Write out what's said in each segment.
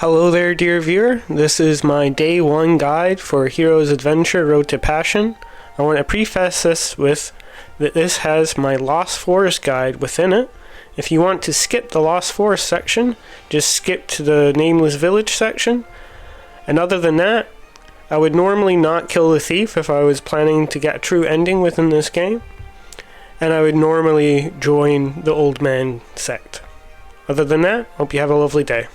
Hello there, dear viewer. This is my day one guide for Hero's Adventure Road to Passion. I want to preface this with that this has my Lost Forest guide within it. If you want to skip the Lost Forest section, just skip to the Nameless VIllage section. And other than that, I would normally not kill the thief if I was planning to get a true ending within this game. And I would normally join the old man sect. Other than that, hope you have a lovely day.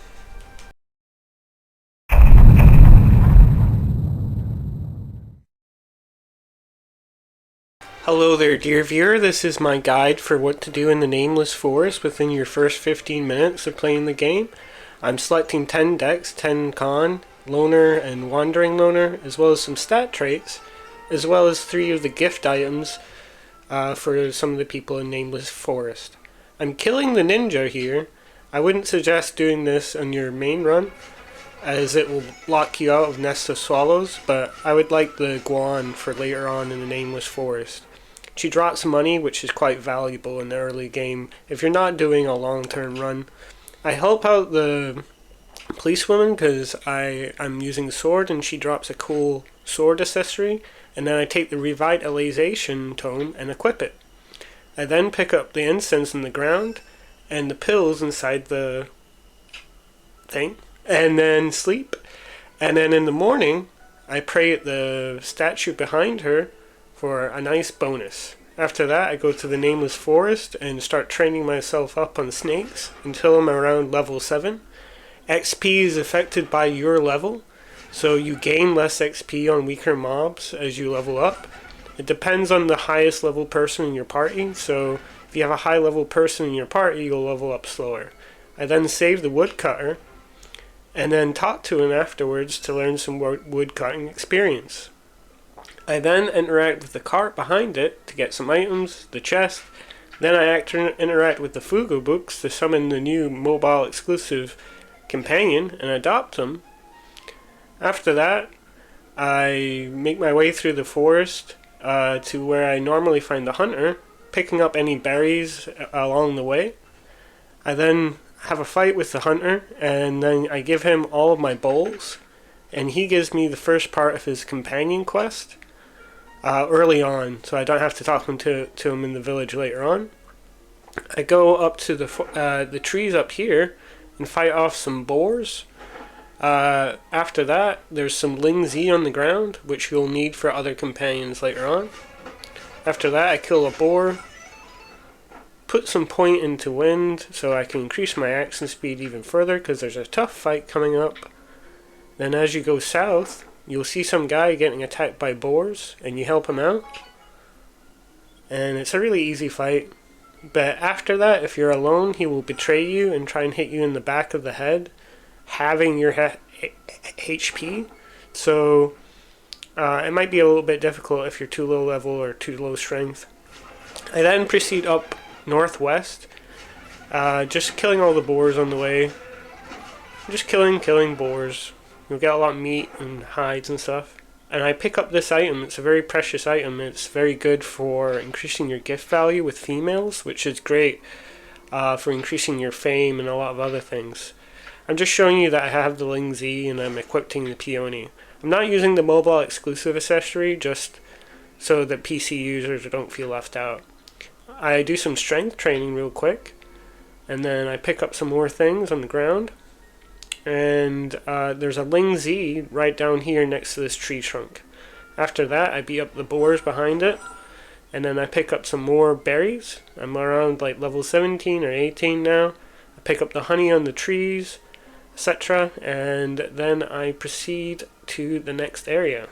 Hello there, dear viewer. This is my guide for what to do in the Nameless Forest within your first 15 minutes of playing the game. I'm selecting 10 decks, 10 Con, Loner, and Wandering Loner, as well as some stat traits, as well as 3 of the gift items for some of the people in Nameless Forest. I'm killing the ninja here. I wouldn't suggest doing this on your main run, as it will lock you out of Nest of Swallows, but I would like the Guan for later on in the Nameless Forest. She drops money, which is quite valuable in the early game if you're not doing a long-term run. I help out the policewoman because I'm using the sword, and she drops a cool sword accessory, and then I take the revitalization tome and equip it. I then pick up the incense in the ground and the pills inside the thing, and then sleep. And then in the morning, I pray at the statue behind her for a nice bonus. After that, I go to the Nameless Forest and start training myself up on snakes until I'm around level 7. XP is affected by your level, so you gain less XP on weaker mobs as you level up. It depends on the highest level person in your party, so if you have a high level person in your party, you'll level up slower. I then save the woodcutter and then talk to him afterwards to learn some woodcutting experience. I then interact with the cart behind it to get some items, the chest. Then I interact with the Fugu books to summon the new mobile exclusive companion and adopt them. After that, I make my way through the forest to where I normally find the hunter, picking up any berries along the way. I then have a fight with the hunter, and then I give him all of my bowls, and he gives me the first part of his companion quest early on, so I don't have to talk to him in the village later on. I go up to the trees up here and fight off some boars. After that, there's some Ling Z on the ground, which you'll need for other companions later on. After that, I kill a boar, put some point into wind so I can increase my action speed even further because there's a tough fight coming up. Then as you go south, you'll see some guy getting attacked by boars, and you help him out. And it's a really easy fight. But after that, if you're alone, he will betray you and try and hit you in the back of the head, halving your HP. So it might be a little bit difficult if you're too low level or too low strength. I then proceed up northwest, just killing all the boars on the way. Just killing boars. You'll get a lot of meat and hides and stuff. And I pick up this item. It's a very precious item. It's very good for increasing your gift value with females, which is great for increasing your fame and a lot of other things. I'm just showing you that I have the Ling Z and I'm equipping the peony. I'm not using the mobile exclusive accessory just so that PC users don't feel left out. I do some strength training real quick, and then I pick up some more things on the ground. And there's a Ling Z right down here next to this tree trunk. After that, I beat up the boars behind it, and then I pick up some more berries. I'm around like level 17 or 18 now. I pick up the honey on the trees, etc., and then I proceed to the next area.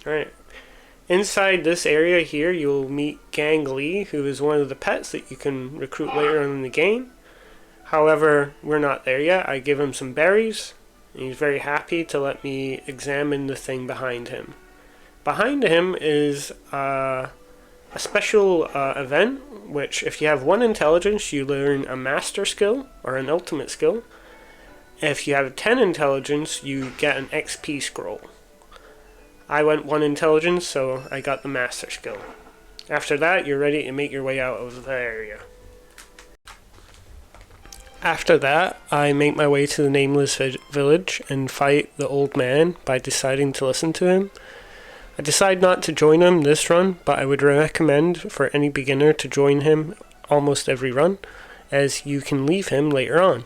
Alright. Inside this area here, you'll meet Gang Li, who is one of the pets that you can recruit later on in the game. However, we're not there yet. I give him some berries, and he's very happy to let me examine the thing behind him. Behind him is a special event, which if you have 1 intelligence, you learn a master skill, or an ultimate skill. If you have 10 intelligence, you get an XP scroll. I went 1 intelligence, so I got the master skill. After that, you're ready to make your way out of the area. After that, I make my way to the Nameless Village and fight the old man by deciding to listen to him. I decide not to join him this run, but I would recommend for any beginner to join him almost every run, as you can leave him later on.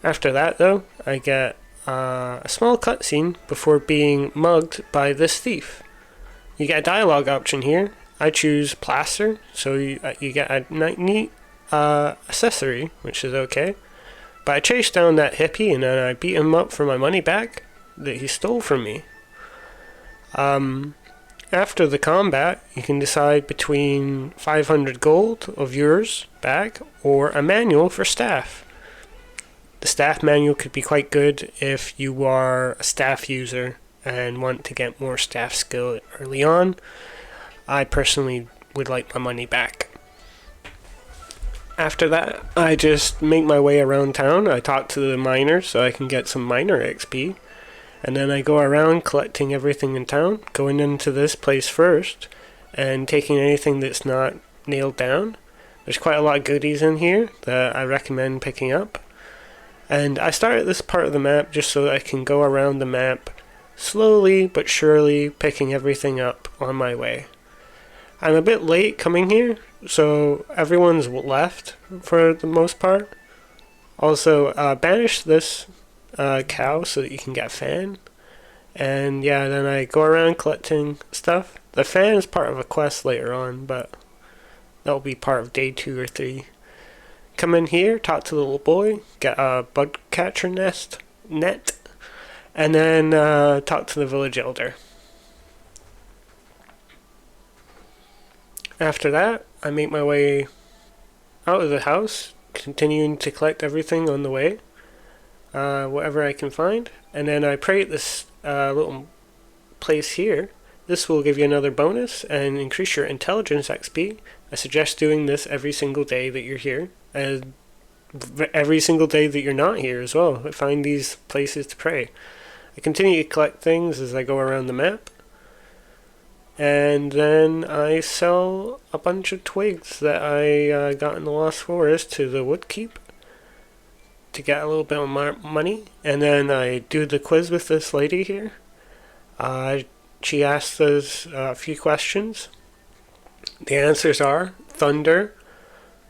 After that, though, I get a small cutscene before being mugged by this thief. You get a dialogue option here. I choose plaster, so you get a neat accessory, which is okay. But I chase down that hippie and then I beat him up for my money back that he stole from me. After the combat, you can decide between 500 gold of yours back or a manual for staff. The staff manual could be quite good if you are a staff user and want to get more staff skill early on. I personally would like my money back. After that, I just make my way around town. I talk to the miners so I can get some miner XP. And then I go around collecting everything in town, going into this place first, and taking anything that's not nailed down. There's quite a lot of goodies in here that I recommend picking up. And I start at this part of the map just so that I can go around the map slowly but surely, picking everything up on my way. I'm a bit late coming here, so everyone's left for the most part. Also, banish this cow so that you can get a fan. And yeah, then I go around collecting stuff. The fan is part of a quest later on, but that'll be part of day 2 or 3. Come in here, talk to the little boy, get a bug catcher net, and then talk to the village elder. After that, I make my way out of the house, continuing to collect everything on the way, whatever I can find, and then I pray at this little place here. This will give you another bonus and increase your intelligence XP. I suggest doing this every single day that you're here, and every single day that you're not here as well. I find these places to pray. I continue to collect things as I go around the map. And then I sell a bunch of twigs that I got in the Lost Forest to the Woodkeep to get a little bit of money. And then I do the quiz with this lady here. She asked us a few questions. The answers are thunder,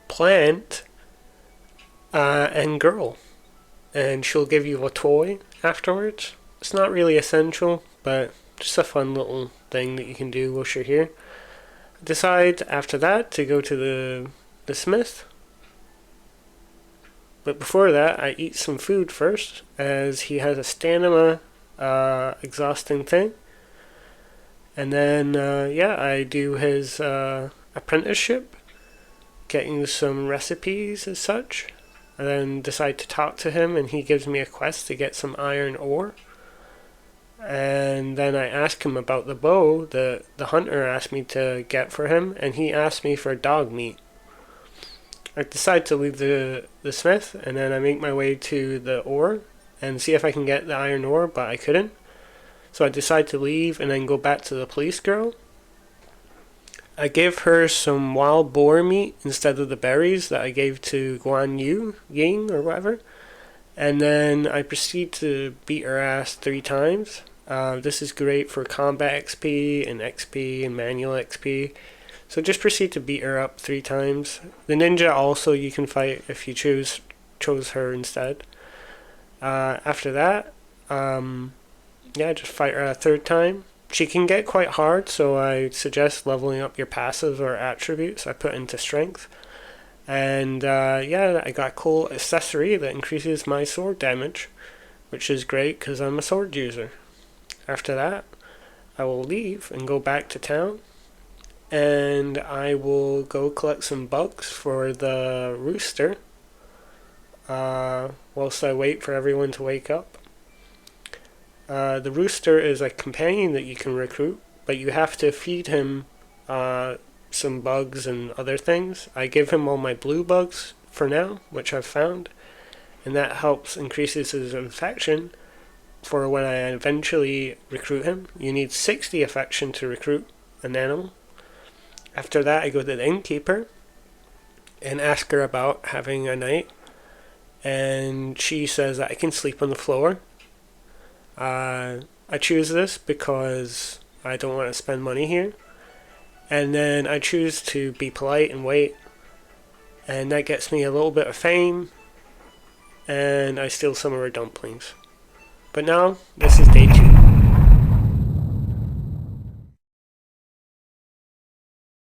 plant, and girl. And she'll give you a toy afterwards. It's not really essential, but just a fun little thing that you can do whilst you're here. Decide after that to go to the smith. But before that, I eat some food first, as he has a stamina exhausting thing. And then, I do his apprenticeship, getting some recipes as such. And then decide to talk to him, and he gives me a quest to get some iron ore. And then I ask him about the bow that the hunter asked me to get for him, and he asked me for dog meat. I decide to leave the smith, and then I make my way to the ore and see if I can get the iron ore, but I couldn't. So I decide to leave and then go back to the police girl. I give her some wild boar meat instead of the berries that I gave to Ying or whatever. And then I proceed to beat her ass 3 times. This is great for combat XP and manual XP. So just proceed to beat her up 3 times. The ninja also you can fight if you chose her instead. After that, just fight her a 3rd time. She can get quite hard, so I suggest leveling up your passive or attributes. I put into strength. And I got a cool accessory that increases my sword damage, which is great because I'm a sword user. After that, I will leave and go back to town, and I will go collect some bugs for the rooster whilst I wait for everyone to wake up. The rooster is a companion that you can recruit, but you have to feed him some bugs and other things. I give him all my blue bugs for now, which I've found, and that helps increases his affection for when I eventually recruit him. You need 60 affection to recruit an animal. After that, I go to the innkeeper and ask her about having a night and she says that I can sleep on the floor. I choose this because I don't want to spend money here. And then I choose to be polite and wait. And that gets me a little bit of fame. And I steal some of her dumplings. But now, this is